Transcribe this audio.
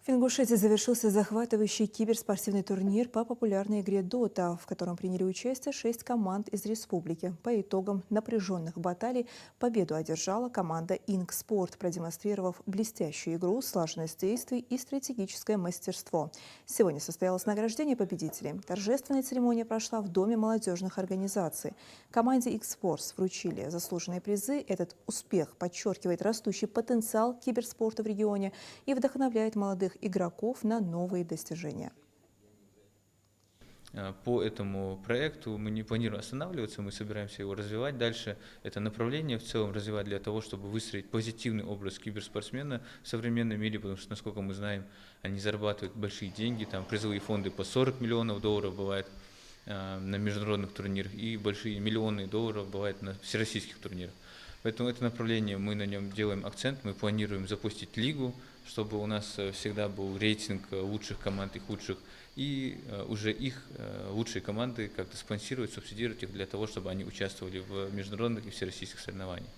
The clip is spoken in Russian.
В Ингушетии завершился захватывающий киберспортивный турнир по популярной игре Dota, в котором приняли участие 6 команд из республики. По итогам напряженных баталий победу одержала команда Inksport, продемонстрировав блестящую игру, слаженность действий и стратегическое мастерство. Сегодня состоялось награждение победителей. Торжественная церемония прошла в Доме молодежных организаций. Команде X-Force вручили заслуженные призы. Этот успех подчеркивает растущий потенциал киберспорта в регионе и вдохновляет молодых игроков на новые достижения. По этому проекту мы не планируем останавливаться, мы собираемся его развивать дальше. Это направление в целом развивать для того, чтобы выстроить позитивный образ киберспортсмена в современном мире, потому что, насколько мы знаем, они зарабатывают большие деньги, там призовые фонды по 40 миллионов долларов бывают на международных турнирах, и большие миллионы долларов бывают на всероссийских турнирах. Поэтому это направление, мы на нем делаем акцент, мы планируем запустить лигу, чтобы у нас всегда был рейтинг лучших команд, их лучших, и уже их лучшие команды как-то спонсировать, субсидировать их для того, чтобы они участвовали в международных и всероссийских соревнованиях.